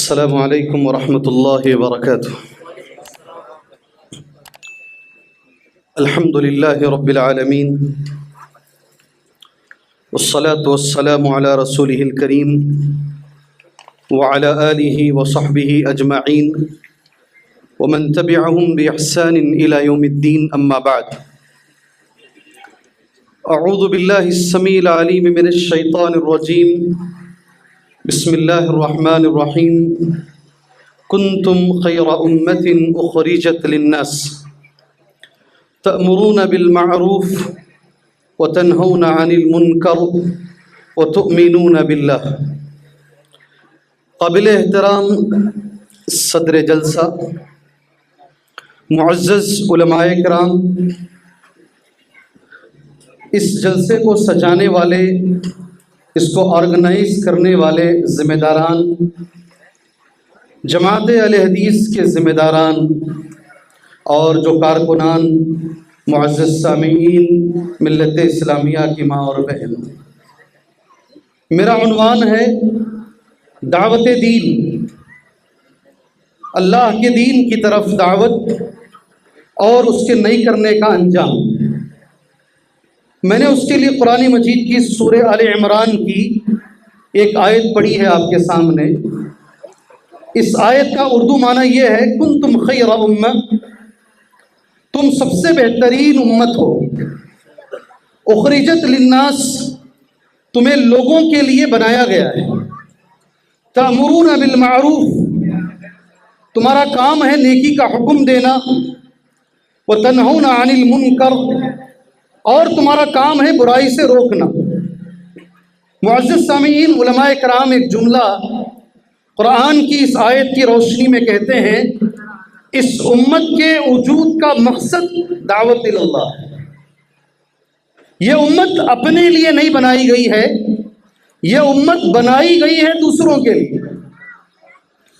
السلام علیکم ورحمۃ اللہ وبرکاتہ۔ الحمد للہ رب العالمین والصلاة والسلام علی رسولہ الکریم وعلی آلہ وصحبہ اجمعین ومن تبعہم بإحسان الی یوم الدین، اما بعد۔ اعوذ باللہ السمیع العلیم من الشیطان الرجیم، بسم اللہ الرحمن الرحیم۔ کنتم خیر امۃ اخرجت للناس تأمرون بالمعروف وتنہون عن المنکر وتؤمنون باللہ۔ قابل احترام صدر جلسہ، معزز علماء کرام، اس جلسے کو سجانے والے، اس کو آرگنائز کرنے والے ذمہ داران، جماعت اہل حدیث کے ذمہ داران اور جو کارکنان، معزز سامعین، ملت اسلامیہ کی ماں اور بہن، میرا عنوان ہے دعوت دین، اللہ کے دین کی طرف دعوت اور اس کے نہیں کرنے کا انجام۔ میں نے اس کے لیے قرآن مجید کی سورہ آل عمران کی ایک آیت پڑھی ہے آپ کے سامنے۔ اس آیت کا اردو معنی یہ ہے، کنتم خیر امہ، تم سب سے بہترین امت ہو، اخرجت للناس، تمہیں لوگوں کے لیے بنایا گیا ہے، تأمرون بالمعروف، تمہارا کام ہے نیکی کا حکم دینا، وتنہون عن المنکر، اور تمہارا کام ہے برائی سے روکنا۔ معزز سامعین، علماء کرام ایک جملہ قرآن کی اس آیت کی روشنی میں کہتے ہیں، اس امت کے وجود کا مقصد دعوت اللہ ہے۔ یہ امت اپنے لیے نہیں بنائی گئی ہے، یہ امت بنائی گئی ہے دوسروں کے لیے۔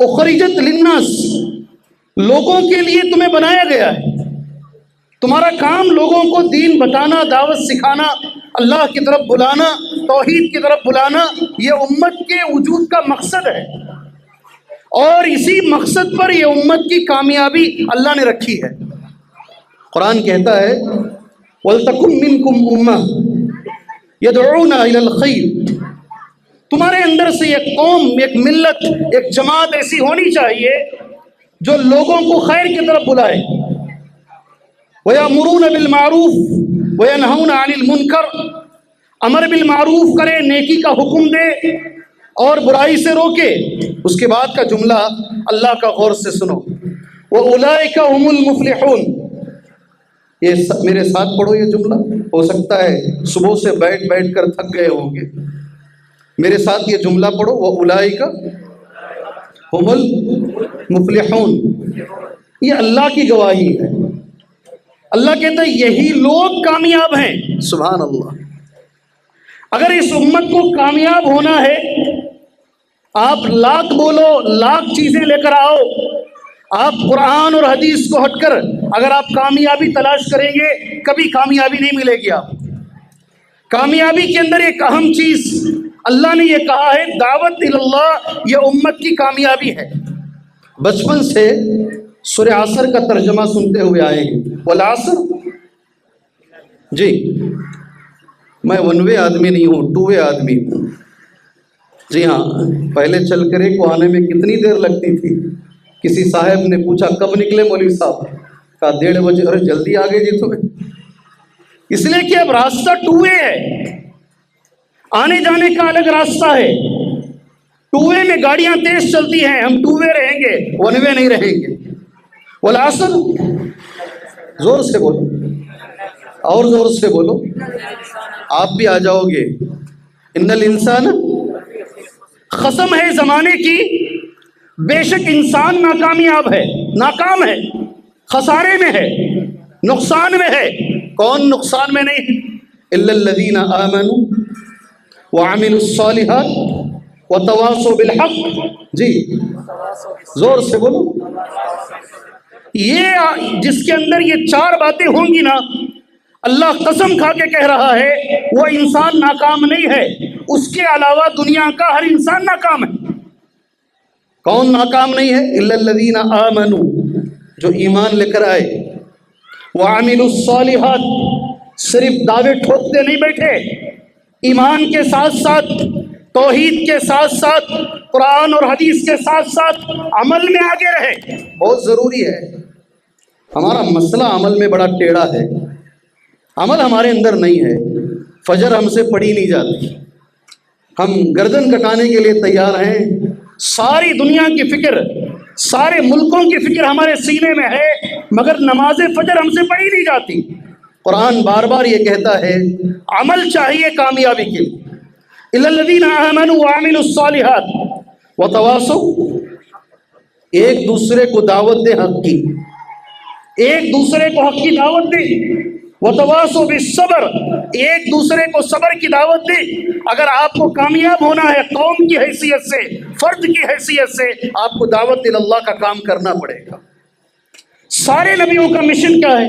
اخرجت للناس، لوگوں کے لیے تمہیں بنایا گیا ہے، تمہارا کام لوگوں کو دین بتانا، دعوت سکھانا، اللہ کی طرف بلانا، توحید کی طرف بلانا، یہ امت کے وجود کا مقصد ہے، اور اسی مقصد پر یہ امت کی کامیابی اللہ نے رکھی ہے۔ قرآن کہتا ہے وَلْتَكُن مِّنكُمْ أُمَّةٌ يَدْعُونَ إِلَى الْخَيْرِ، تمہارے اندر سے ایک قوم، ایک ملت، ایک جماعت ایسی ہونی چاہیے جو لوگوں کو خیر کی طرف بلائے، وَيَأْمُرُونَ بِالْمَعْرُوفِ وَيَنْهَوْنَ عَنِ الْمُنْكَرِ، امر بالمعروف کرے، نیکی کا حکم دے اور برائی سے روکے۔ اس کے بعد کا جملہ اللہ کا غور سے سنو، وَأُولَئِكَ هُمُ الْمُفْلِحُونَ۔ یہ میرے ساتھ پڑھو یہ جملہ، ہو سکتا ہے صبح سے بیٹھ بیٹھ کر تھک گئے ہوں گے، میرے ساتھ یہ جملہ پڑھو، وَأُولَئِكَ هُمُ الْمُفْلِحُونَ۔ یہ اللہ کی گواہی ہے، اللہ کہتا ہے یہی لوگ کامیاب ہیں۔ سبحان اللہ۔ اگر اس امت کو کامیاب ہونا ہے، آپ لاکھ بولو، لاکھ چیزیں لے کر آؤ، آپ قرآن اور حدیث کو ہٹ کر اگر آپ کامیابی تلاش کریں گے، کبھی کامیابی نہیں ملے گی۔ آپ کامیابی کے اندر ایک اہم چیز اللہ نے یہ کہا ہے، دعوت اللہ، یہ امت کی کامیابی ہے۔ بچپن سے سورہ عصر کا ترجمہ سنتے ہوئے آئے ہیں، والعصر، جی میں 1 وے آدمی نہیں ہوں، 2 وے آدمی ہوں۔ جی ہاں، پہلے چل کرے کو آنے میں کتنی دیر لگتی تھی؟ کسی صاحب نے پوچھا کب نکلے مولوی صاحب؟ کہا 1:30 بجے۔ ارے جلدی آ گئے جی تمہیں، اس لیے کہ اب راستہ 2 وے ہے، آنے جانے کا الگ راستہ ہے۔ 2 وے میں گاڑیاں تیز چلتی ہیں، ہم 2 وے رہیں گے، 1 وے نہیں رہیں گے۔ والعصر، زور سے بولو اور زور سے بولو، آپ بھی آ جاؤ گے۔ ان الانسان، قسم ہے زمانے کی، بے شک انسان ناکامیاب ہے، ناکام ہے، خسارے میں ہے، نقصان میں ہے۔ کون نقصان میں نہیں ہے؟ الا الذین آمنوا وعملوا الصالحات وتواصوا بالحق، جی زور سے بولو۔ یہ جس کے اندر یہ 4 باتیں ہوں گی نا، اللہ قسم کھا کے کہہ رہا ہے وہ انسان ناکام نہیں ہے، اس کے علاوہ دنیا کا ہر انسان ناکام ہے۔ کون ناکام نہیں ہے؟ الا الذین آمنوا، جو ایمان لے کر آئے، وعملوا الصالحات، صرف دعوے ٹھوکتے نہیں بیٹھے، ایمان کے ساتھ ساتھ، توحید کے ساتھ ساتھ، قرآن اور حدیث کے ساتھ ساتھ عمل میں آگے رہے۔ بہت ضروری ہے۔ ہمارا مسئلہ عمل میں بڑا ٹیڑھا ہے، عمل ہمارے اندر نہیں ہے، فجر ہم سے پڑھی نہیں جاتی، ہم گردن کٹانے کے لیے تیار ہیں، ساری دنیا کی فکر، سارے ملکوں کی فکر ہمارے سینے میں ہے، مگر نماز فجر ہم سے پڑھی نہیں جاتی۔ قرآن بار بار یہ کہتا ہے عمل چاہیے کامیابی کے لیے۔ الا الذین آمنوا وعملوا الصالحات وتواصوا، ایک دوسرے کو دعوت دے حق کی، ایک دوسرے کو حق کی دعوت دے، وتواصوا بالصبر، ایک دوسرے کو صبر کی دعوت دے۔ اگر آپ کو کامیاب ہونا ہے قوم کی حیثیت سے، فرد کی حیثیت سے، آپ کو دعوت اللہ کا کام کرنا پڑے گا۔ سارے نبیوں کا مشن کیا ہے؟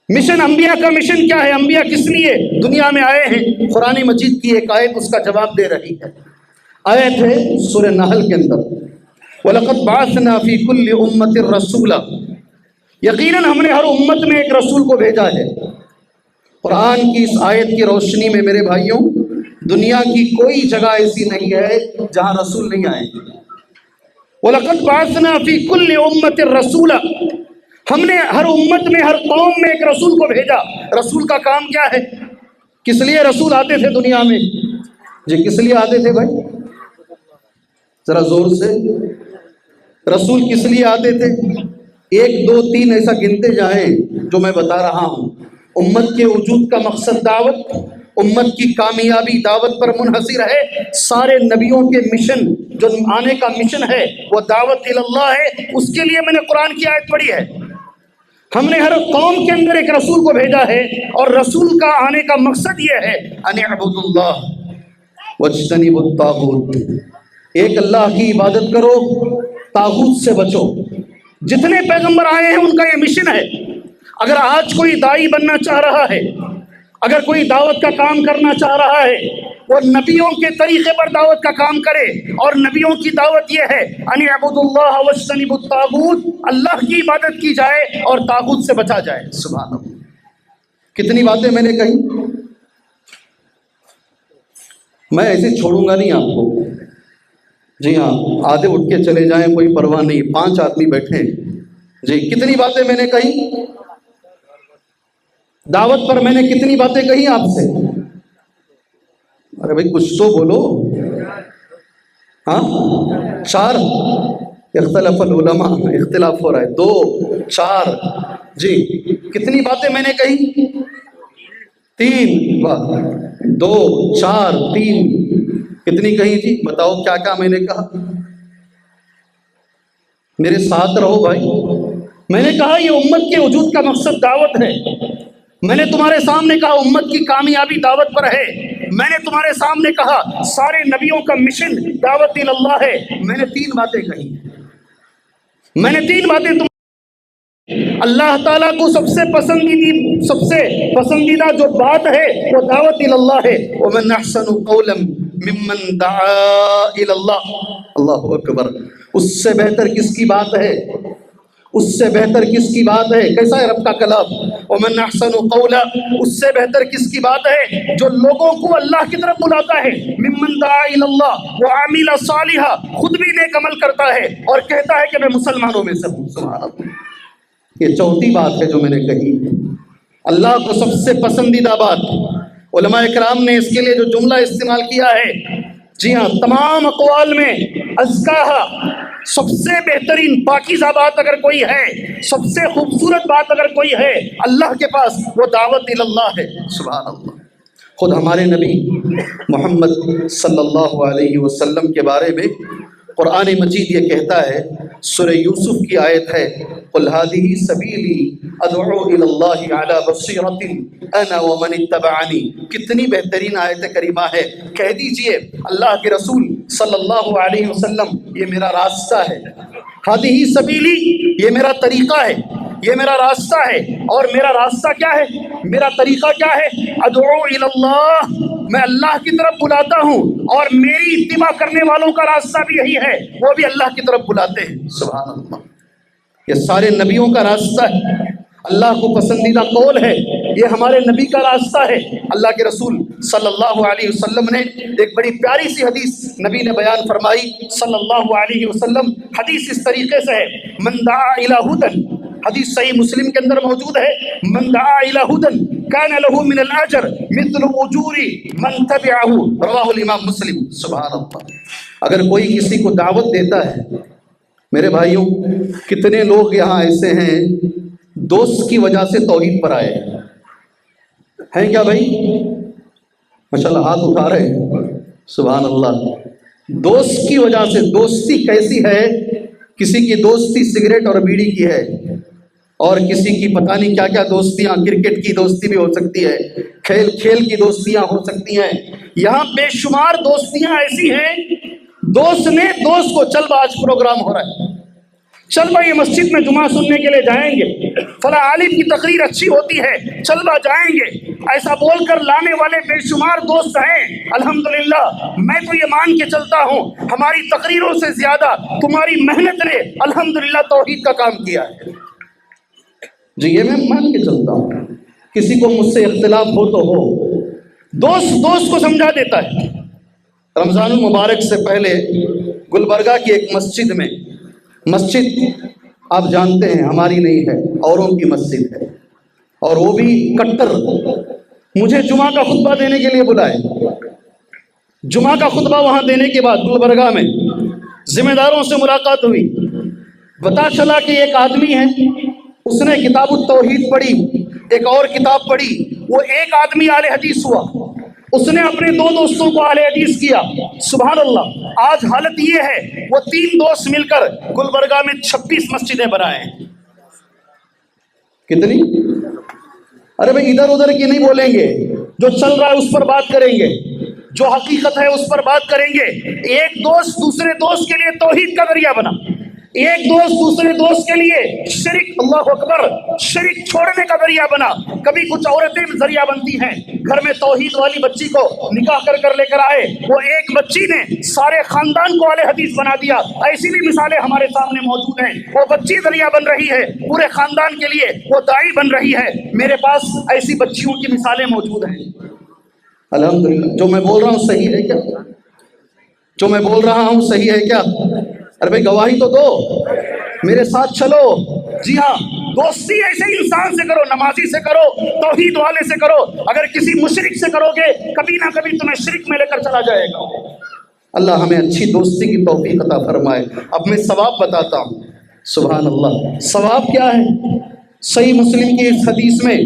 مشن انبیاء کا مشن کیا ہے؟ انبیاء کس لیے دنیا میں آئے ہیں؟ قرآن مجید کی ایک آیت اس کا جواب دے رہی ہے۔ آیت ہے سورہ نحل کے اندر، وَلَقَدْ بَعَثْنَا فِي كُلِّ أُمَّةٍ رَسُولًا، یقیناً ہم نے ہر امت میں ایک رسول کو بھیجا ہے۔ قرآن کی اس آیت کی روشنی میں میرے بھائیوں، دنیا کی کوئی جگہ ایسی نہیں ہے جہاں رسول نہیں آئے۔ وَلَقَدْ بَعَثْنَا فِي كُلِّ أُمَّةٍ رَسُولًا، ہم نے ہر امت میں، ہر قوم میں ایک رسول کو بھیجا۔ رسول کا کام کیا ہے؟ کس لیے رسول آتے تھے دنیا میں؟ جی کس لیے آتے تھے بھائی؟ ذرا زور سے، رسول کس لیے آتے تھے؟ 1 2 3 ایسا گنتے جائیں جو میں بتا رہا ہوں۔ امت کے وجود کا مقصد دعوت، امت کی کامیابی دعوت پر منحصر ہے۔ سارے نبیوں کے مشن، جو آنے کا مشن ہے وہ دعوت اللہ ہے۔ اس کے لیے میں نے قرآن کی آیت پڑھی ہے۔ ہم نے ہر قوم کے اندر ایک رسول کو بھیجا ہے، اور رسول کا آنے کا مقصد یہ ہے ان اعبدوا اللہ واجتنبوا الطاغوت، ایک اللہ کی عبادت کرو، طاغوت سے بچو۔ جتنے پیغمبر آئے ہیں ان کا یہ مشن ہے۔ اگر آج کوئی داعی بننا چاہ رہا ہے، اگر کوئی دعوت کا کام کرنا چاہ رہا ہے، وہ نبیوں کے طریقے پر دعوت کا کام کرے، اور نبیوں کی دعوت یہ ہے ان اعبدوا اللہ واجتنبوا الطاغوت، اللہ کی عبادت کی جائے اور طاغوت سے بچا جائے۔ سبحان اللہ، کتنی باتیں میں نے کہی، میں ایسے چھوڑوں گا نہیں آپ کو۔ جی ہاں، آدھے اٹھ کے چلے جائیں کوئی پرواہ نہیں، 5 آدمی بیٹھے۔ جی کتنی باتیں میں نے کہی، دعوت پر میں نے کتنی باتیں کہی آپ سے؟ ارے بھائی کچھ تو بولو۔ ہاں 4، اختلاف العلماء، اختلاف ہو رہا ہے، 2 4۔ جی کتنی باتیں میں نے کہی؟ 3۔ واہ، 2 4 3 کتنی کہی جی؟ بتاؤ کیا کیا میں نے کہا؟ میرے ساتھ رہو بھائی۔ میں نے کہا یہ امت کے وجود کا مقصد دعوت ہے۔ میں نے تمہارے سامنے کہا امت کی کامیابی دعوت پر ہے۔ میں نے تمہارے سامنے کہا سارے نبیوں کا مشن دعوت اللہ ہے۔ میں نے 3 باتیں کہی، میں نے 3 باتیں تم اللہ تعالیٰ کو سب سے پسندیدہ جو بات ہے وہ دعوت اللہ ہے۔ وَمَنْ أَحْسَنُ قَوْلًا مِّمَّنْ دَعَا إِلَى اللَّهِ، اللہ اکبر، اس سے بہتر کس کی بات ہے؟ اس سے بہتر کس کی بات ہے؟ کیسا ہے رب کا کلام؟ وَمَنْ أَحْسَنُ قَوْلًا، اس سے بہتر کس کی بات ہے؟ جو لوگوں کو اللہ کی طرف بلاتا ہے، مِّمَّنْ دَعَا إِلَى اللَّهِ وَعَمِلَ صَالِحًا، خود بھی نیک عمل کرتا ہے اور کہتا ہے کہ میں مسلمانوں میں سے ہوں۔ سبحان اللہ، یہ 4تھی بات ہے جو میں نے کہی، اللہ کو سب سے پسندیدہ بات۔ علماء کرام نے اس کے لیے جو جملہ استعمال کیا ہے، جی ہاں، تمام اقوال میں ازکاہا، سب سے بہترین پاکیزہ بات اگر کوئی ہے، سب سے خوبصورت بات اگر کوئی ہے اللہ کے پاس، وہ دعوت اللہ ہے۔ سبحان اللہ، خود ہمارے نبی محمد صلی اللہ علیہ وسلم کے بارے میں قرآن مجید یہ کہتا ہے، سورہ یوسف کی آیت ہے، قُلْ هَٰذِهِ سَبِيلِي أَدْعُو إِلَى اللَّهِ عَلَىٰ بَصِيرَةٍ أَنَا وَمَنِ اتَّبَعَنِي۔ کتنی بہترین آیت کریمہ ہے۔ کہہ دیجئے اللہ کے رسول صلی اللہ علیہ وسلم، یہ میرا راستہ ہے، هَٰذِهِ سَبِيلِي، یہ میرا طریقہ ہے، یہ میرا راستہ ہے۔ اور میرا راستہ کیا ہے؟ میرا طریقہ کیا ہے؟ ادعو الی اللہ، میں اللہ کی طرف بلاتا ہوں۔ اور میری اتباع کرنے والوں کا راستہ بھی یہی ہے، وہ بھی اللہ کی طرف بلاتے ہیں۔ سبحان اللہ، یہ سارے نبیوں کا راستہ ہے، اللہ کو پسندیدہ قول ہے، یہ ہمارے نبی کا راستہ ہے۔ اللہ کے رسول صلی اللہ علیہ وسلم نے ایک بڑی پیاری سی حدیث نبی نے بیان فرمائی صلی اللہ علیہ وسلم۔ حدیث اس طریقے سے ہے، من دعا الی ھدی، حدیث صحیح مسلم کے اندر موجود ہے، من دعا الی ھدی کان له من الاجر مثل اجور من تبعه، رواہ الامام مسلم۔ سبحان اللہ، اگر کوئی کسی کو دعوت دیتا ہے، میرے بھائیوں کتنے لوگ یہاں ایسے ہیں دوست کی وجہ سے توحید پر آئے ہیں کیا بھائی؟ ماشاءاللہ ہاتھ اٹھا رہے ہیں، سبحان اللہ۔ دوست کی وجہ سے، دوستی کیسی ہے؟ کسی کی دوستی سگریٹ اور بیڑی کی ہے، اور کسی کی پتہ نہیں کیا کیا دوستیاں، کرکٹ کی دوستی بھی ہو سکتی ہے، کھیل کی دوستیاں ہو سکتی ہیں، یہاں بے شمار دوستیاں ایسی ہیں۔ دوست نے دوست کو، چل آج پروگرام ہو رہا ہے، چل بھائی مسجد میں جمعہ سننے کے لیے جائیں گے، فلاں عالم کی تقریر اچھی ہوتی ہے، چل بھائی جائیں گے، ایسا بول کر لانے والے بے شمار دوست ہیں۔ الحمدللہ میں تو یہ مان کے چلتا ہوں ہماری تقریروں سے زیادہ تمہاری محنت نے الحمدللہ توحید کا کام کیا ہے جی، یہ میں مان کے چلتا ہوں۔ کسی کو مجھ سے اختلاف ہو تو ہو، دوست کو سمجھا دیتا ہے۔ رمضان المبارک سے پہلے گلبرگہ کی ایک مسجد میں، مسجد آپ جانتے ہیں ہماری نہیں ہے، اوروں کی مسجد ہے، اور وہ بھی کٹر، مجھے جمعہ کا خطبہ دینے کے لیے بلائے۔ جمعہ کا خطبہ وہاں دینے کے بعد گلبرگہ میں ذمہ داروں سے ملاقات ہوئی، پتہ چلا کہ ایک آدمی ہے، اس نے کتاب التوحید پڑھی، ایک اور کتاب پڑھی، وہ ایک آدمی اہل حدیث ہوا، اس نے اپنے دو دوستوں کو اہل حدیث کیا۔ سبحان اللہ، آج حالت یہ ہے وہ 3 دوست مل کر گلبرگہ میں 26 مسجدیں بنائے ہیں۔ کتنی؟ ارے بھائی ادھر ادھر کی نہیں بولیں گے، جو چل رہا ہے اس پر بات کریں گے، جو حقیقت ہے اس پر بات کریں گے۔ ایک دوست دوسرے دوست کے لیے توحید کا ذریعہ بنا، ایک دوست دوسرے دوست کے لیے شرک، اللہ اکبر، شرک چھوڑنے کا ذریعہ بنا۔ کبھی کچھ عورتیں ذریعہ بنتی ہیں، گھر میں توحید والی بچی کو نکاح کر لے کر آئے، وہ ایک بچی نے سارے خاندان کو اہل حدیث بنا دیا۔ ایسی بھی مثالیں ہمارے سامنے موجود ہیں، وہ بچی ذریعہ بن رہی ہے پورے خاندان کے لیے، وہ داعی بن رہی ہے۔ میرے پاس ایسی بچیوں کی مثالیں موجود ہیں الحمدللہ۔ جو میں بول رہا ہوں صحیح ہے کیا؟ جو میں بول رہا ہوں صحیح ہے کیا؟ ارے بھائی گواہی تو دو، میرے ساتھ چلو۔ جی ہاں، دوستی ایسے انسان سے کرو، نمازی سے کرو، توحید والے سے کرو۔ اگر کسی مشرک سے کرو گے کبھی نہ کبھی تمہیں شرک میں لے کر چلا جائے گا۔ اللہ ہمیں اچھی دوستی کی توفیق عطا فرمائے۔ اب میں ثواب بتاتا ہوں، سبحان اللہ۔ ثواب کیا ہے؟ صحیح مسلم کی اس حدیث میں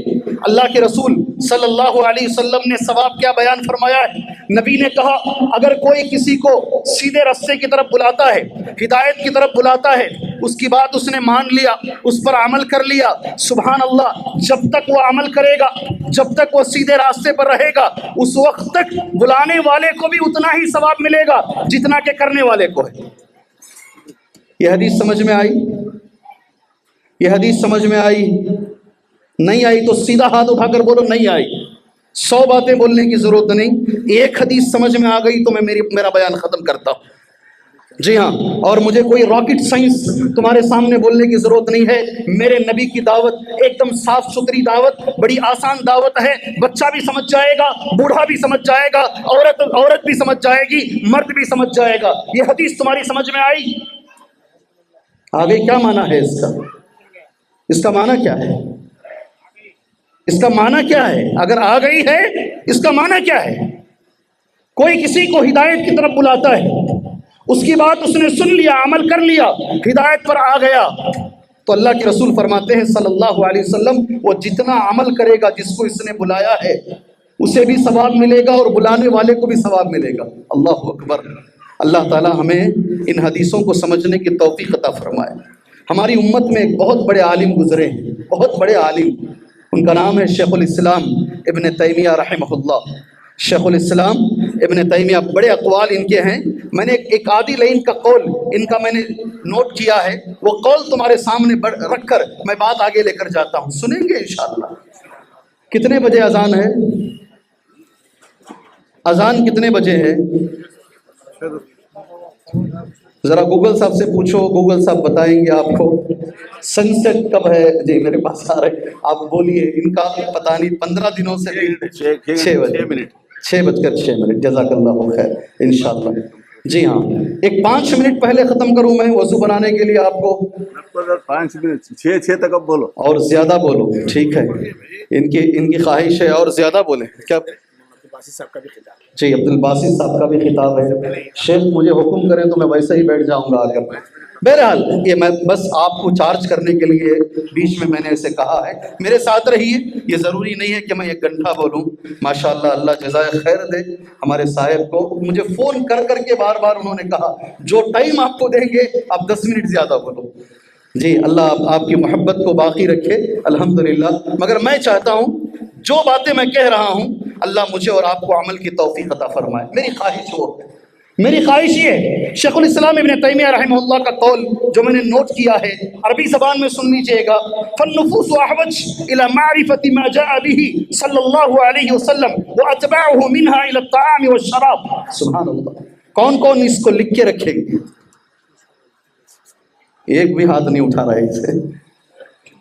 اللہ کے رسول صلی اللہ علیہ وسلم نے ثواب کیا بیان فرمایا ہے۔ نبی نے کہا اگر کوئی کسی کو سیدھے راستے کی طرف بلاتا ہے، ہدایت کی طرف بلاتا ہے، اس کی بات اس نے مان لیا، اس پر عمل کر لیا، سبحان اللہ، جب تک وہ عمل کرے گا، جب تک وہ سیدھے راستے پر رہے گا، اس وقت تک بلانے والے کو بھی اتنا ہی ثواب ملے گا جتنا کہ کرنے والے کو ہے۔ یہ حدیث سمجھ میں آئی؟ یہ حدیث سمجھ میں آئی؟ نہیں آئی تو سیدھا ہاتھ اٹھا کر بولو نہیں آئی۔ 100 باتیں بولنے کی ضرورت نہیں، ایک حدیث سمجھ میں آ گئی تو میں میرا بیان ختم کرتا ہوں۔ جی ہاں، اور مجھے کوئی راکٹ سائنس تمہارے سامنے بولنے کی ضرورت نہیں ہے۔ میرے نبی کی دعوت ایک دم صاف ستھری دعوت، بڑی آسان دعوت ہے، بچہ بھی سمجھ جائے گا، بوڑھا بھی سمجھ جائے گا، عورت بھی سمجھ جائے گی، مرد بھی سمجھ جائے گا۔ یہ حدیث تمہاری سمجھ میں آئی؟ آگے کیا معنی ہے اس کا؟ اس کا معنی کیا ہے؟ اس کا معنی کیا ہے؟ اگر آ گئی ہے اس کا معنی کیا ہے؟ کوئی کسی کو ہدایت کی طرف بلاتا ہے، اس کی بات اس نے سن لیا، عمل کر لیا، ہدایت پر آ گیا، تو اللہ کے رسول فرماتے ہیں صلی اللہ علیہ وسلم وہ جتنا عمل کرے گا جس کو اس نے بلایا ہے اسے بھی ثواب ملے گا اور بلانے والے کو بھی ثواب ملے گا۔ اللہ اکبر۔ اللہ تعالی ہمیں ان حدیثوں کو سمجھنے کی توفیق عطا فرمائے۔ ہماری امت میں ایک بہت بڑے عالم گزرے ہیں، بہت بڑے عالم، ان کا نام ہے شیخ الاسلام ابن تیمیہ رحمہ اللہ۔ شیخ الاسلام ابن تیمیہ، بڑے اقوال ان کے ہیں، میں نے ایک آدھی لائن کا قول ان کا میں نے نوٹ کیا ہے، وہ قول تمہارے سامنے رکھ کر میں بات آگے لے کر جاتا ہوں، سنیں گے انشاءاللہ۔ کتنے بجے اذان ہے؟ اذان کتنے بجے ہے؟ ذرا گوگل صاحب سے پوچھو، گوگل صاحب بتائیں گے آپ کو سن سیٹ کب ہے. جی میرے پاس آ رہے، آپ بولیے. ان کا پتہ نہیں 15 دنوں سے 6 بجے 6:06. جزاک اللہ خیر انشاءاللہ. جی ہاں، ایک 5 منٹ پہلے ختم کروں میں وضو بنانے کے لیے آپ کو. 5 منٹ 6 تک اب بولو اور زیادہ بولو، ٹھیک ہے. ان کی خواہش ہے اور زیادہ بولیں. کیا جی عبد الباسط صاحب کا بھی خطاب ہے. شیخ مجھے حکم کریں تو میں ویسے ہی بیٹھ جاؤں گا آ کر. بہرحال یہ میں بس آپ کو چارج کرنے کے لیے بیچ میں نے ایسے کہا ہے. میرے ساتھ رہیے. یہ ضروری نہیں ہے کہ میں 1 گھنٹہ بولوں. ماشاءاللہ اللہ جزائے خیر دے ہمارے صاحب کو. مجھے فون کر کے بار بار انہوں نے کہا جو ٹائم آپ کو دیں گے آپ 10 منٹ زیادہ بولو. جی اللہ آپ کی محبت کو باقی رکھے الحمدللہ. مگر میں چاہتا ہوں جو باتیں میں کہہ رہا ہوں اللہ مجھے اور آپ کو عمل کی توفیق عطا فرمائے. میری خواہش یہ ہے. شیخ الاسلام ابن تیمیہ رحمہ اللہ کا قول جو میں نے نوٹ کیا ہے عربی زبان میں سن لیجئے گا. فالنفوس احوج الى معرفة ما جاء به صلی اللہ علیہ وسلم واتباعه منها الى الطعام والشراب. سبحان اللہ. کون کون اس کو لکھ کے رکھیں گے؟ ایک بھی ہاتھ نہیں اٹھا رہا ہے اسے.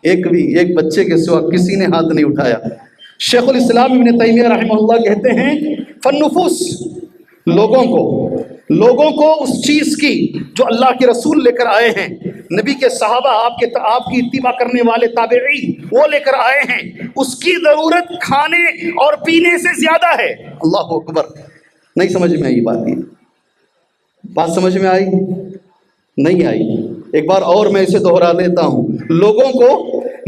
ایک بچے کے سوا کسی نے ہاتھ نہیں اٹھایا. شیخ الاسلام ابن تیمیہ رحمہ اللہ کہتے ہیں فالنفوس لوگوں کو اس چیز کی جو اللہ کے رسول لے کر آئے ہیں، نبی کے صحابہ آپ کی اتباع کرنے والے تابعین وہ لے کر آئے ہیں، اس کی ضرورت کھانے اور پینے سے زیادہ ہے. اللہ اکبر. نہیں سمجھ میں آئی بات سمجھ میں آئی؟ نہیں آئی. ایک بار اور میں اسے دوہرا دیتا ہوں. لوگوں کو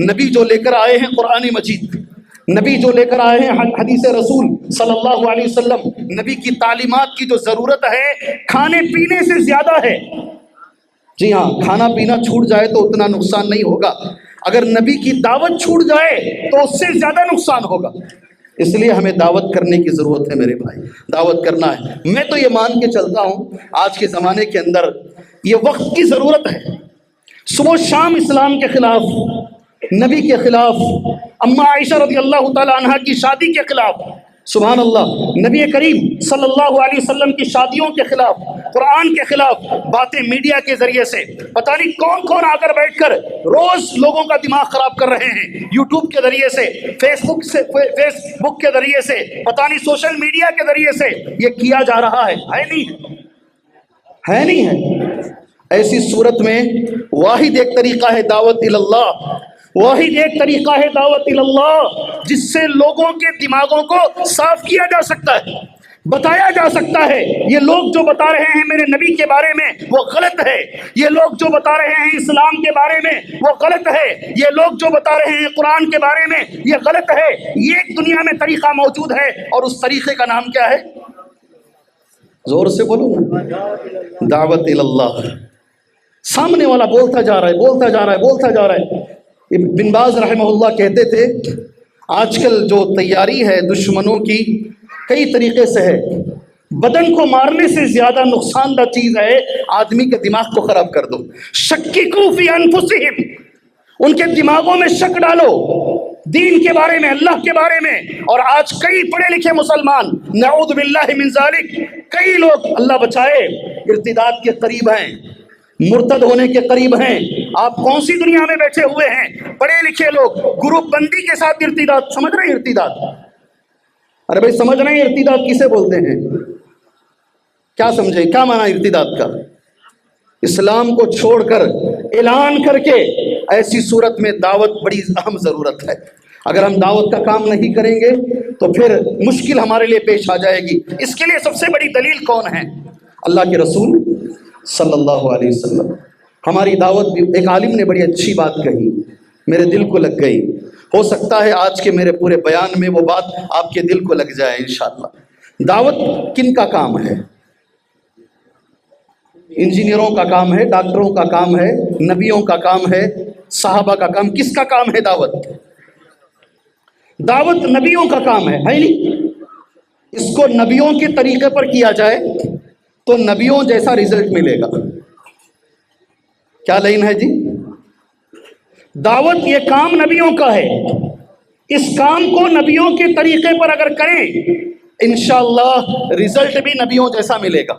نبی جو لے کر آئے ہیں قرآن مجید، نبی جو لے کر آئے ہیں حدیث رسول صلی اللہ علیہ وسلم، نبی کی تعلیمات کی جو ضرورت ہے کھانے پینے سے زیادہ ہے. جی ہاں، کھانا پینا چھوٹ جائے تو اتنا نقصان نہیں ہوگا، اگر نبی کی دعوت چھوٹ جائے تو اس سے زیادہ نقصان ہوگا. اس لیے ہمیں دعوت کرنے کی ضرورت ہے میرے بھائی. دعوت کرنا ہے. میں تو یہ مان کے چلتا ہوں آج کے زمانے کے اندر یہ وقت کی ضرورت ہے. صبح و شام اسلام کے خلاف، نبی کے خلاف، اما عائشہ رضی اللہ تعالی عنہا کی شادی کے خلاف، سبحان اللہ، نبی کریم صلی اللہ علیہ وسلم کی شادیوں کے خلاف، قرآن کے خلاف باتیں میڈیا کے ذریعے سے پتہ نہیں کون آ کر بیٹھ کر روز لوگوں کا دماغ خراب کر رہے ہیں. یوٹیوب کے ذریعے سے، فیس بک کے ذریعے سے، پتہ نہیں سوشل میڈیا کے ذریعے سے یہ کیا جا رہا ہے. نہیں ہے. ایسی صورت میں واحد ایک طریقہ ہے دعوت اللہ، واحد ایک طریقہ ہے دعوت اللہ جس سے لوگوں کے دماغوں کو صاف کیا جا سکتا ہے، بتایا جا سکتا ہے یہ لوگ جو بتا رہے ہیں میرے نبی کے بارے میں وہ غلط ہے، یہ لوگ جو بتا رہے ہیں اسلام کے بارے میں وہ غلط ہے، یہ لوگ جو بتا رہے ہیں قرآن کے بارے میں یہ غلط ہے. یہ ایک دنیا میں طریقہ موجود ہے اور اس طریقے کا نام کیا ہے؟ زور سے بولو. دعوت اللہ. سامنے والا بولتا جا رہا ہے. بن باز رحمہ اللہ کہتے تھے آج کل جو تیاری ہے دشمنوں کی کئی طریقے سے ہے. بدن کو مارنے سے زیادہ نقصان دہ چیز ہے آدمی کے دماغ کو خراب کر دو. شککوا فی انفسہم، ان کے دماغوں میں شک ڈالو دین کے بارے میں، اللہ کے بارے میں. اور آج کئی پڑھے لکھے مسلمان نعوذ باللہ من ذالک، کئی لوگ اللہ بچائے ارتداد کے قریب ہیں، مرتد ہونے کے قریب ہیں. آپ کون سی دنیا میں بیٹھے ہوئے ہیں؟ پڑھے لکھے لوگ گروپ بندی کے ساتھ ارتداد. سمجھ رہے ہیں ارتداد؟ ارے بھائی سمجھ رہے ہیں ارتداد کسے بولتے ہیں؟ کیا سمجھے کیا معنی ارتداد کا؟ اسلام کو چھوڑ کر اعلان کر کے. ایسی صورت میں دعوت بڑی اہم ضرورت ہے. اگر ہم دعوت کا کام نہیں کریں گے تو پھر مشکل ہمارے لیے پیش آ جائے گی. اس کے لیے سب سے بڑی دلیل کون ہے؟ اللہ کے رسول صلی اللہ علیہ وسلم. ہماری دعوت بھی ایک عالم نے بڑی اچھی بات کہی، میرے دل کو لگ گئی. ہو سکتا ہے آج کے میرے پورے بیان میں وہ بات آپ کے دل کو لگ جائے انشاءاللہ. دعوت کن کا کام ہے؟ انجینئروں کا کام ہے، ڈاکٹروں کا کام ہے، نبیوں کا کام ہے، صحابہ کا کام. کس کا کام ہے دعوت؟ دعوت نبیوں کا کام ہے نہیں؟ اس کو نبیوں کے طریقے پر کیا جائے تو نبیوں جیسا رزلٹ ملے گا. کیا لائن ہے جی؟ دعوت یہ کام نبیوں کا ہے، اس کام کو نبیوں کے طریقے پر اگر کریں انشاءاللہ رزلٹ بھی نبیوں جیسا ملے گا.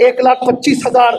1,25,000,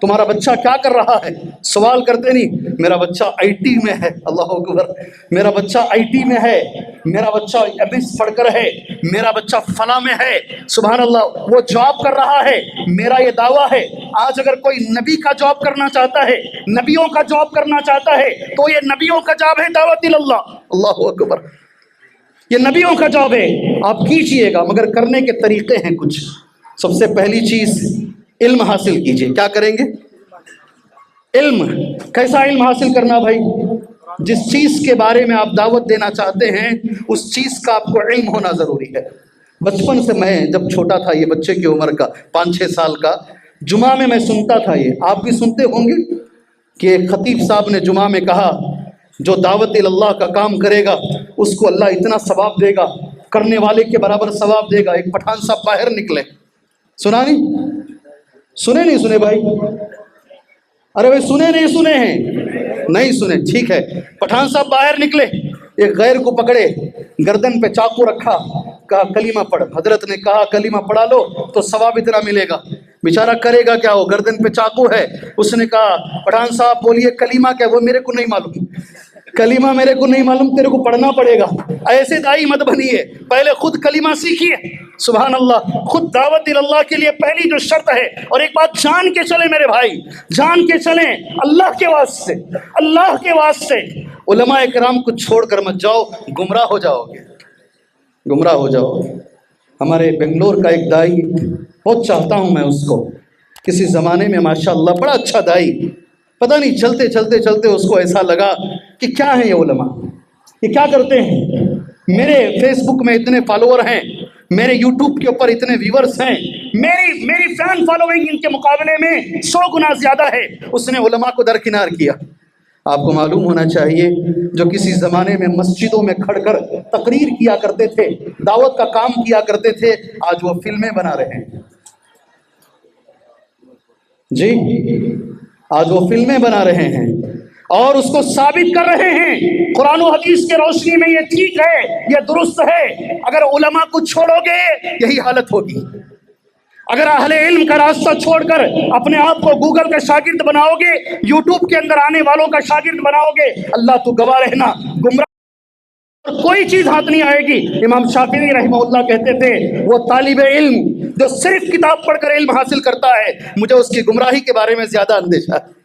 تمہارا بچہ کیا کر رہا ہے؟ سوال کرتے نہیں، میرا بچہ آئی ٹی میں ہے، اللہ اکبر، میرا بچہ آئی ٹی میں ہے، میرا بچہ MS پڑھ کر ہے، میرا بچہ فلاں میں ہے، سبحان اللہ وہ جاب کر رہا ہے، میرا یہ دعویٰ ہے۔ آج اگر کوئی نبی کا جاب کرنا چاہتا ہے، نبیوں کا جاب کرنا چاہتا ہے، تو یہ نبیوں کا جاب ہے دعوت اللہ، اللہ اکبر، یہ نبیوں کا جاب ہے، آپ کیجئے گا، مگر کرنے کے طریقے ہیں کچھ۔ سب سے پہلی چیز علم حاصل کیجئے۔ کیا کریں گے؟ علم۔ کیسا علم حاصل کرنا بھائی؟ جس چیز کے بارے میں آپ دعوت دینا چاہتے ہیں اس چیز کا آپ کو علم ہونا ضروری ہے۔ بچپن سے میں جب چھوٹا تھا، یہ بچے کی عمر کا 5-6 سال کا، جمعہ میں سنتا تھا، یہ آپ بھی سنتے ہوں گے کہ خطیب صاحب نے جمعہ میں کہا جو دعوت اللہ کا کام کرے گا اس کو اللہ اتنا ثواب دے گا، کرنے والے کے برابر ثواب دے گا۔ ایک پٹھان صاحب باہر نکلے، سنا نہیں؟ سنے نہیں سنے بھائی؟ ارے بھائی سنے نہیں سنے ہیں؟ نہیں سنے، ٹھیک ہے۔ پٹھان صاحب باہر نکلے، ایک غیر کو پکڑے، گردن پہ چاقو رکھا، کہا کلمہ پڑھ۔ حضرت نے کہا کلمہ پڑھا لو تو ثواب اتنا ملے گا۔ بیچارہ کرے گا کیا، وہ گردن پہ چاقو ہے۔ اس نے کہا پٹھان صاحب بولیے کلمہ کیا؟ وہ میرے کو نہیں معلوم، کلمہ میرے کو نہیں معلوم، تیرے کو پڑھنا پڑے گا۔ ایسے دائی مت بنیے، پہلے خود کلمہ سیکھیے۔ سبحان اللہ، خود دعوت اللہ کے لیے پہلی جو شرط ہے، اور ایک بات جان کے چلیں میرے بھائی، جان کے چلیں، اللہ کے واسطے، اللہ کے واسطے علماء کرام کو چھوڑ کر مت جاؤ، گمراہ ہو جاؤ گے، گمراہ ہو جاؤ گے۔ ہمارے بنگلور کا ایک دائی، بہت چاہتا ہوں میں اس کو، کسی زمانے میں ماشاءاللہ بڑا اچھا دائی، پتہ نہیں چلتے چلتے چلتے اس کو ایسا لگا کہ کیا ہے یہ علماء، یہ کیا کرتے ہیں؟ میرے فیس بک میں اتنے فالوور ہیں، میرے یوٹیوب کے اوپر اتنے ویورز ہیں، میری فین فالوئنگ ان کے مقابلے میں 100 گنا زیادہ ہے۔ اس نے علماء کو درکنار کیا۔ آپ کو معلوم ہونا چاہیے جو کسی زمانے میں مسجدوں میں کھڑ کر تقریر کیا کرتے تھے، دعوت کا کام کیا کرتے تھے، آج وہ فلمیں بنا رہے ہیں۔ جی، آج وہ فلمیں بنا رہے ہیں اور اس کو ثابت کر رہے ہیں قرآن و حدیث کے روشنی میں یہ ٹھیک ہے، یہ درست ہے۔ اگر علماء کو چھوڑو گے یہی حالت ہوگی۔ اگر اہل علم کا راستہ چھوڑ کر اپنے آپ کو گوگل کا شاگرد بناؤ گے، یوٹیوب کے اندر آنے والوں کا شاگرد بناؤ گے، اللہ تو گواہ رہنا، گمراہ کوئی چیز ہاتھ نہیں آئے گی۔ امام شافعی رحمہ اللہ کہتے تھے وہ طالب علم جو صرف کتاب پڑھ کر علم حاصل کرتا ہے، مجھے اس کی گمراہی کے بارے میں زیادہ اندیشہ ہے۔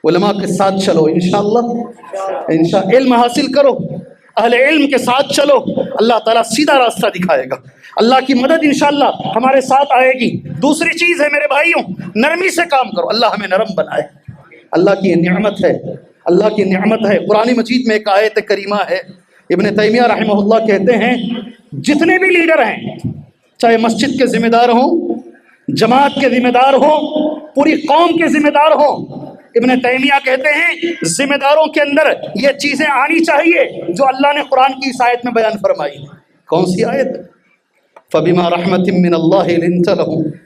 علماء کے ساتھ چلو انشاءاللہ، علم حاصل کرو، اہل علم کے ساتھ چلو، اللہ تعالیٰ سیدھا راستہ دکھائے گا، اللہ کی مدد انشاءاللہ ہمارے ساتھ آئے گی۔ دوسری چیز ہے میرے بھائیوں، نرمی سے کام کرو، اللہ ہمیں نرم بنائے، اللہ کی نعمت ہے، اللہ کی نعمت ہے۔ قرآن مجید میں ایک آیت کریمہ ہے، ابن تیمیہ رحمہ اللہ کہتے ہیں جتنے بھی لیڈر ہیں، چاہے مسجد کے ذمہ دار ہوں، جماعت کے ذمہ دار ہوں، پوری قوم کے ذمہ دار ہوں، ابن تیمیہ کہتے ہیں ذمہ داروں کے اندر یہ چیزیں آنی چاہیے جو اللہ نے قرآن کی اس آیت میں بیان فرمائی۔ کون سی آیت؟ فَبِمَا رَحْمَةٍ مِّنَ اللَّهِ لِنتَ لَهُمْ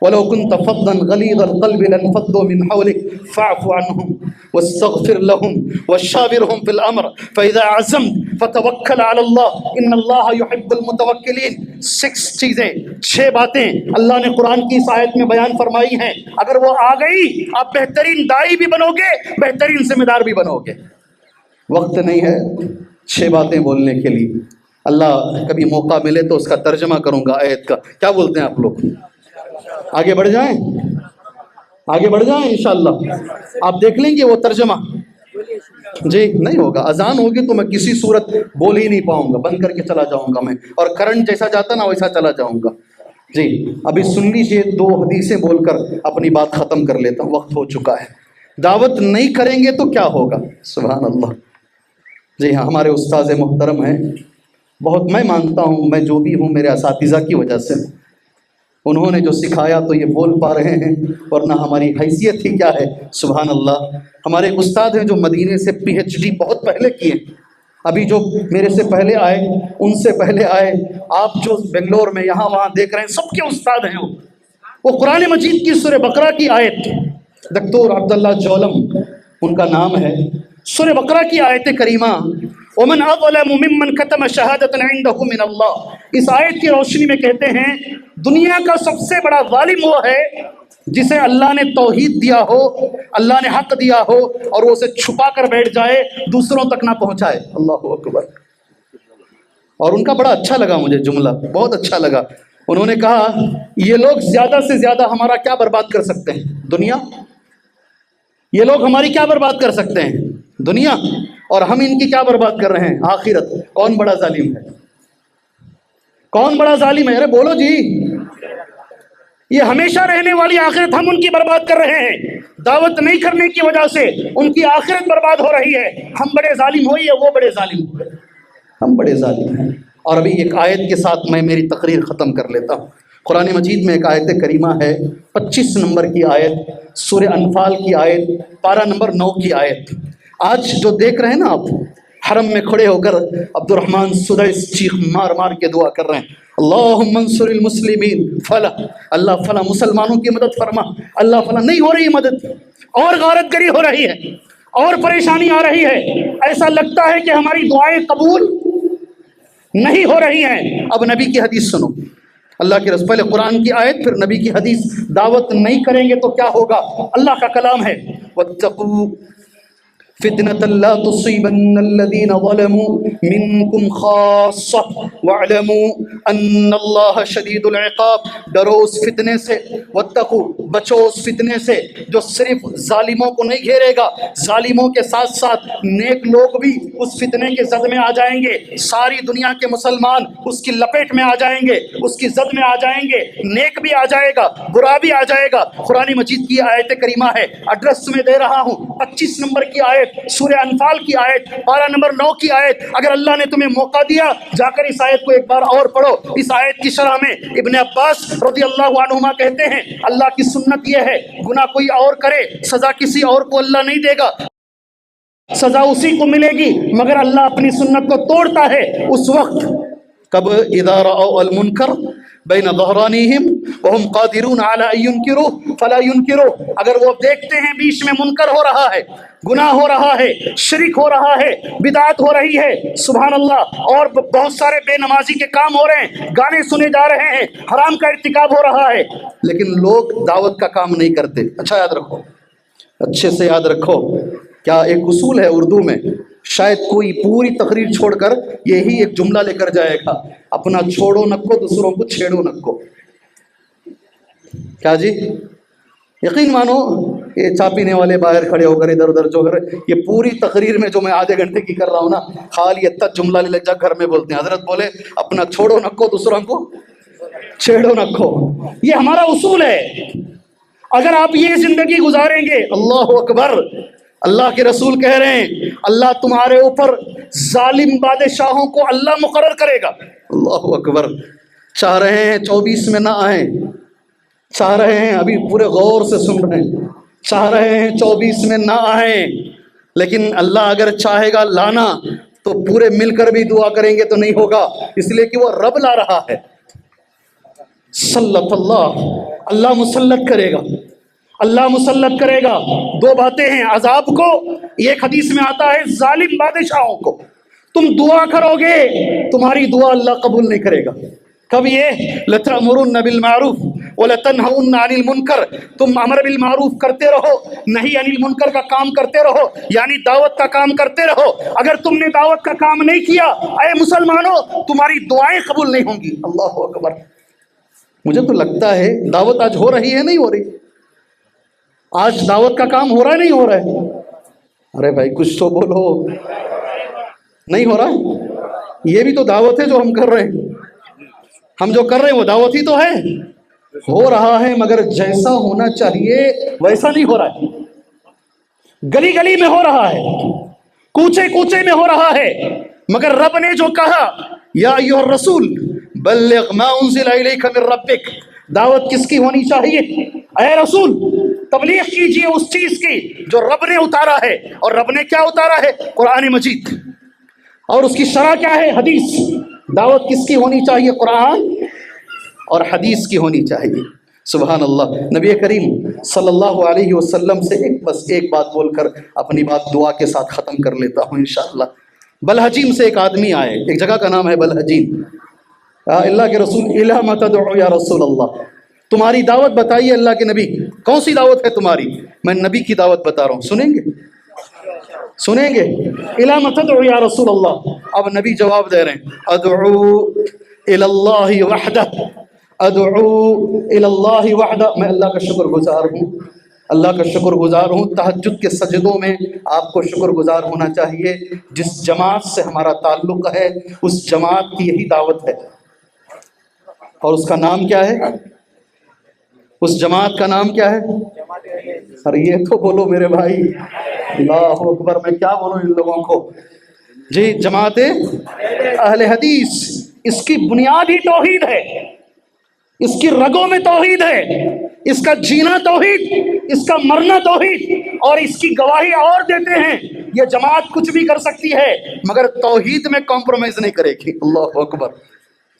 وَلَوْ كُنْتَ فَضًّا غَلِيظَ الْقَلْبِ لَانفَضُّوا مِنْ حَوْلِكَ فَاعْفُ عَنْهُمْ وَاسْتَغْفِرْ لَهُمْ وَشَاوِرْهُمْ فِي الْأَمْرِ فَإِذَا عَزَمْتَ فَتَوَكَّلْ عَلَى اللَّهِ إِنَّ اللَّهَ يُحِبُّ الْمُتَوَكِّلِينَ۔ 6 چیزیں، 6 باتیں اللہ نے قرآن کی اس آیت میں بیان فرمائی ہیں، اگر وہ آ گئی آپ بہترین دائی بھی بنو گے، بہترین ذمہ دار بھی بنو گے۔ وقت نہیں ہے 6 باتیں بولنے کے لیے، اللہ کبھی موقع ملے تو اس کا ترجمہ کروں گا آیت کا۔ کیا بولتے ہیں آپ لوگ؟ آگے بڑھ جائیں، آگے بڑھ جائیں انشاءاللہ، آپ دیکھ لیں گے وہ ترجمہ۔ جی نہیں ہوگا، اذان ہوگی تو میں کسی صورت بول ہی نہیں پاؤں گا، بند کر کے چلا جاؤں گا میں، اور کرنٹ جیسا جاتا نا ویسا چلا جاؤں گا۔ جی ابھی سن لیجیے، 2 حدیثیں بول کر اپنی بات ختم کر لیتا ہوں، وقت ہو چکا ہے۔ دعوت نہیں کریں گے تو کیا ہوگا؟ سبحان اللہ۔ جی ہاں، ہمارے استاذ محترم ہیں، بہت میں مانتا ہوں، میں جو بھی ہوں میرے اساتذہ کی وجہ سے، انہوں نے جو سکھایا تو یہ بول پا رہے ہیں، ورنہ ہماری حیثیت ہی کیا ہے۔ سبحان اللہ۔ ہمارے استاد ہیں جو مدینے سے PhD بہت پہلے کیے، ابھی جو میرے سے پہلے آئے، ان سے پہلے آئے، آپ جو بنگلور میں یہاں وہاں دیکھ رہے ہیں، سب کے استاد ہیں وہ قرآن مجید کی سورہ بقرہ کی آیت، دکتور عبداللہ جولم ان کا نام ہے، سورہ بقرہ کی آیت کریمہ وَمَنْ أَظْلَمُ مِمَّنْ كَتَمَ شَهَادَةً عِنْدَهُ مِنَ اللَّهِ، اس آیت کی روشنی میں کہتے ہیں دنیا کا سب سے بڑا ظالم وہ ہے جسے اللہ نے توحید دیا ہو، اللہ نے حق دیا ہو، اور وہ اسے چھپا کر بیٹھ جائے، دوسروں تک نہ پہنچائے۔ اللہ اکبر۔ اور ان کا بڑا اچھا لگا مجھے جملہ، بہت اچھا لگا۔ انہوں نے کہا یہ لوگ زیادہ سے زیادہ ہمارا کیا برباد کر سکتے ہیں؟ دنیا۔ یہ لوگ ہماری کیا برباد کر سکتے ہیں؟ دنیا۔ اور ہم ان کی کیا برباد کر رہے ہیں؟ آخرت۔ کون بڑا ظالم ہے؟ کون بڑا ظالم ہے؟ ارے بولو جی۔ یہ ہمیشہ رہنے والی آخرت ہم ان کی برباد کر رہے ہیں، دعوت نہیں کرنے کی وجہ سے ان کی آخرت برباد ہو رہی ہے۔ ہم بڑے ظالم ہوئے یا وہ بڑے ظالم ہوئے؟ ہم بڑے ظالم ہیں۔ اور ابھی ایک آیت کے ساتھ میں میری تقریر ختم کر لیتا ہوں۔ قرآن مجید میں ایک آیت کریمہ ہے، 25 نمبر کی آیت، سورہ انفال کی آیت، پارہ نمبر 9 کی آیت۔ آج جو دیکھ رہے ہیں نا آپ، حرم میں کھڑے ہو کر عبد الرحمن سدیس چیخ مار مار کے دعا کر رہے ہیں، اللہم انصر المسلمین فلا، اللہ فلا مسلمانوں کی مدد فرما، اللہ فلا۔ نہیں ہو رہی مدد، اور غارت گری ہو رہی ہے، اور پریشانی آ رہی ہے، ایسا لگتا ہے کہ ہماری دعائیں قبول نہیں ہو رہی ہیں۔ اب نبی کی حدیث سنو، اللہ کے رسول، پہلے قرآن کی آیت پھر نبی کی حدیث۔ دعوت نہیں کریں گے تو کیا ہوگا؟ اللہ کا کلام ہے، واتقوا فتنة لا تصيبن الذين ظلموا منكم خاصة واعلموا ان اللہ شدید العقاب۔ ڈرو اس فتنے سے، واتقوا، بچو اس فتنے سے جو صرف ظالموں کو نہیں گھیرے گا، ظالموں کے ساتھ ساتھ نیک لوگ بھی اس فتنے کے زد میں آ جائیں گے، ساری دنیا کے مسلمان اس کی لپیٹ میں آ جائیں گے، اس کی زد میں آ جائیں گے، نیک بھی آ جائے گا، برا بھی آ جائے گا۔ قرآن مجید کی آیت کریمہ ہے، ایڈریس میں دے رہا ہوں، 25 نمبر کی آیت، سورہ انفال کی آیت، پارہ نمبر 9 کی آیت۔ اگر اللہ نے تمہیں موقع دیا، جا کر اس آیت کو ایک بار اور پڑھو۔ اس آیت کی شرح میں ابن عباس رضی اللہ عنہما کہتے ہیں، اللہ کی سنت یہ ہے، گناہ کوئی اور کرے، سزا کسی اور کو اللہ نہیں دے گا، سزا اسی کو ملے گی، مگر اللہ اپنی سنت کو توڑتا ہے اس وقت کب اذا رأوا المنکر بین ظہرانہم وہم قادرون علی ان ینکروہ فلا ینکروہ۔ اگر وہ دیکھتے ہیں بیچ میں منکر ہو رہا ہے، گناہ ہو رہا ہے، شرک ہو رہا ہے، بدعت ہو رہی ہے، سبحان اللہ، اور بہت سارے بے نمازی کے کام ہو رہے ہیں، گانے سنے جا رہے ہیں، حرام کا ارتکاب ہو رہا ہے، لیکن لوگ دعوت کا کام نہیں کرتے۔ اچھا یاد رکھو، اچھے سے یاد رکھو، کیا ایک اصول ہے اردو میں، شاید کوئی پوری تقریر چھوڑ کر یہی ایک جملہ لے کر جائے گا، اپنا چھوڑو نکو دوسروں کو چھیڑو نکو۔ کیا جی؟ یقین مانو، یہ چا پینے والے باہر کھڑے ہو کر ادھر ادھر جو کر، یہ پوری تقریر میں جو میں آدھے گھنٹے کی کر رہا ہوں نا، خالی اتنا جملہ لے جا گھر میں بولتے ہیں، حضرت بولے اپنا چھوڑو نکو دوسروں کو چھیڑو نکو۔ یہ ہمارا اصول ہے۔ اگر آپ یہ زندگی گزاریں گے، اللہ اکبر، اللہ کے رسول کہہ رہے ہیں اللہ تمہارے اوپر ظالم بادشاہوں کو اللہ مقرر کرے گا۔ اللہ اکبر۔ چاہ رہے ہیں 24 میں نہ آئیں، چاہ رہے ہیں، ابھی پورے غور سے سن رہے ہیں، چاہ رہے ہیں 24 میں نہ آئیں، لیکن اللہ اگر چاہے گا لانا تو پورے مل کر بھی دعا کریں گے تو نہیں ہوگا، اس لیے کہ وہ رب لا رہا ہے۔ سلط اللہ، اللہ مسلط کرے گا، اللہ مسلط کرے گا۔ دو باتیں ہیں، عذاب کو، ایک حدیث میں آتا ہے ظالم بادشاہوں کو۔ تم دعا کرو گے، تمہاری دعا اللہ قبول نہیں کرے گا۔ کب یہ؟ لَتَأْمُرُنَّ بِالْمَعْرُوفِ وَلَتَنْهَوْنَ عَنِ الْمُنْكَرِ، تم امر بالمعروف کرتے رہو، نہیں عن المنکر کا کام کرتے رہو، یعنی دعوت کا کام کرتے رہو۔ اگر تم نے دعوت کا کام نہیں کیا، اے مسلمانوں، تمہاری دعائیں قبول نہیں ہوں گی۔ اللہ اکبر۔ مجھے تو لگتا ہے دعوت آج ہو رہی ہے، نہیں ہو رہی؟ آج دعوت کا کام ہو رہا ہے، نہیں ہو رہا ہے؟ ارے بھائی کچھ تو بولو، نہیں ہو رہا ہے؟ یہ بھی تو دعوت ہے جو ہم کر رہے ہیں، ہم جو کر رہے ہیں وہ دعوت ہی تو ہے۔ ہو رہا ہے مگر جیسا ہونا چاہیے ویسا نہیں ہو رہا ہے، گلی گلی میں ہو رہا ہے، کوچے کوچے میں ہو رہا ہے، مگر رب نے جو کہا یا ایھا الرسول بلغ ما انزل الیک من ربک، دعوت کس کی ہونی چاہیے؟ اے رسول تبلیغ کیجئے اس چیز کی جو رب نے اتارا ہے، اور رب نے کیا اتارا ہے؟ قرآن مجید، اور اس کی شرح کیا ہے؟ حدیث۔ دعوت کس کی ہونی چاہیے؟ قرآن اور حدیث کی ہونی چاہیے۔ سبحان اللہ۔ نبی کریم صلی اللہ علیہ وسلم سے بس ایک بات بول کر اپنی بات دعا کے ساتھ ختم کر لیتا ہوں انشاءاللہ۔ بلحجیم سے ایک آدمی آئے، ایک جگہ کا نام ہے بلحجیم۔ اللہ کے رسول، الی ما تدعو یا رسول اللہ، تمہاری دعوت بتائیے اللہ کے نبی، کون سی دعوت ہے تمہاری؟ میں نبی کی دعوت بتا رہا ہوں، سنیں گے؟ سنیں گے؟ اِلَى مَ تَدْعُو یا رسول اللہ؟ اب نبی جواب دے رہے ہیں، ادعو الی اللہ وحدہ، ادعو الی اللہ وحدہ۔ میں اللہ کا شکر گزار ہوں، اللہ کا شکر گزار ہوں۔ تہجد کے سجدوں میں آپ کو شکر گزار ہونا چاہیے۔ جس جماعت سے ہمارا تعلق ہے اس جماعت کی یہی دعوت ہے، اور اس کا نام کیا ہے؟ اس جماعت کا نام کیا ہے؟ ارے یہ تو بولو میرے بھائی، اللہ اکبر، میں کیا بولوں ان لوگوں کو؟ جی، جماعت اہل حدیث، اس کی بنیاد ہی توحید ہے، اس کی رگوں میں توحید ہے، اس کا جینا توحید، اس کا مرنا توحید، اور اس کی گواہی اور دیتے ہیں یہ جماعت کچھ بھی کر سکتی ہے مگر توحید میں کمپرومائز نہیں کرے گی۔ اللہ اکبر،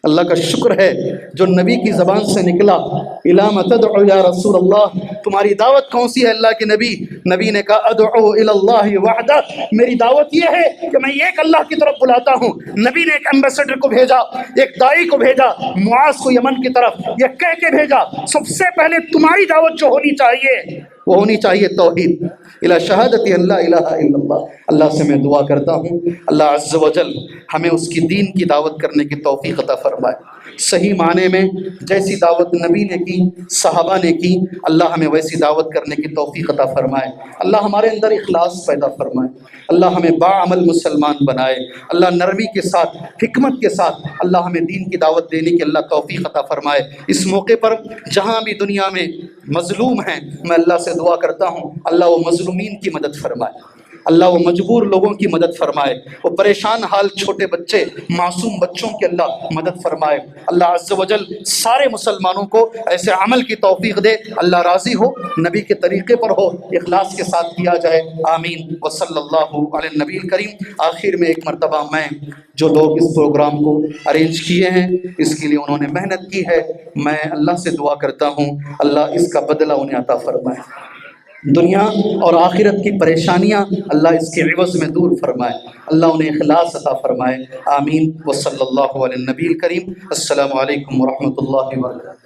اللہ کا شکر ہے جو نبی کی زبان سے نکلا، اِلَى مَ تَدْعُو یا رسول اللہ، تمہاری دعوت کون سی ہے اللہ کے نبی؟ نبی نے کہا ادعو الی اللہ وحدہ، میری دعوت یہ ہے کہ میں ایک اللہ کی طرف بلاتا ہوں۔ نبی نے ایک ایمبیسڈر کو بھیجا، ایک داعی کو بھیجا، معاذ کو یمن کی طرف، یہ کہہ کے بھیجا سب سے پہلے تمہاری دعوت جو ہونی چاہیے وہ ہونی چاہیے توحید، الی شہادت اللہ الہ الا اللہ۔ اللہ سے میں دعا کرتا ہوں اللہ عز و جل ہمیں اس کی دین کی دعوت کرنے کی توفیق عطا فرمائے، صحیح معنی میں جیسی دعوت نبی نے کی، صحابہ نے کی، اللہ ہمیں ویسی دعوت کرنے کی توفیق عطا فرمائے۔ اللہ ہمارے اندر اخلاص پیدا فرمائے، اللہ ہمیں باعمل مسلمان بنائے، اللہ نرمی کے ساتھ، حکمت کے ساتھ اللہ ہمیں دین کی دعوت دینے کی اللہ توفیق عطا فرمائے۔ اس موقع پر جہاں بھی دنیا میں مظلوم ہیں، میں اللہ سے دعا کرتا ہوں اللہ وہ مظلومین کی مدد فرمائے، اللہ وہ مجبور لوگوں کی مدد فرمائے، وہ پریشان حال چھوٹے بچے، معصوم بچوں کی اللہ مدد فرمائے۔ اللہ عز و جل سارے مسلمانوں کو ایسے عمل کی توفیق دے، اللہ راضی ہو، نبی کے طریقے پر ہو، اخلاص کے ساتھ کیا جائے، آمین وصلی اللہ علی النبی الکریم۔ آخر میں ایک مرتبہ میں جو لوگ اس پروگرام کو ارینج کیے ہیں اس کے لیے انہوں نے محنت کی ہے، میں اللہ سے دعا کرتا ہوں اللہ اس کا بدلہ انہیں عطا فرمائے، دنیا اور آخرت کی پریشانیاں اللہ اس کے عوض میں دور فرمائے، اللہ انہیں اخلاص عطا فرمائے، آمین وصلی اللہ علی النبی الکریم۔ السلام علیکم ورحمۃ اللہ وبرکاتہ۔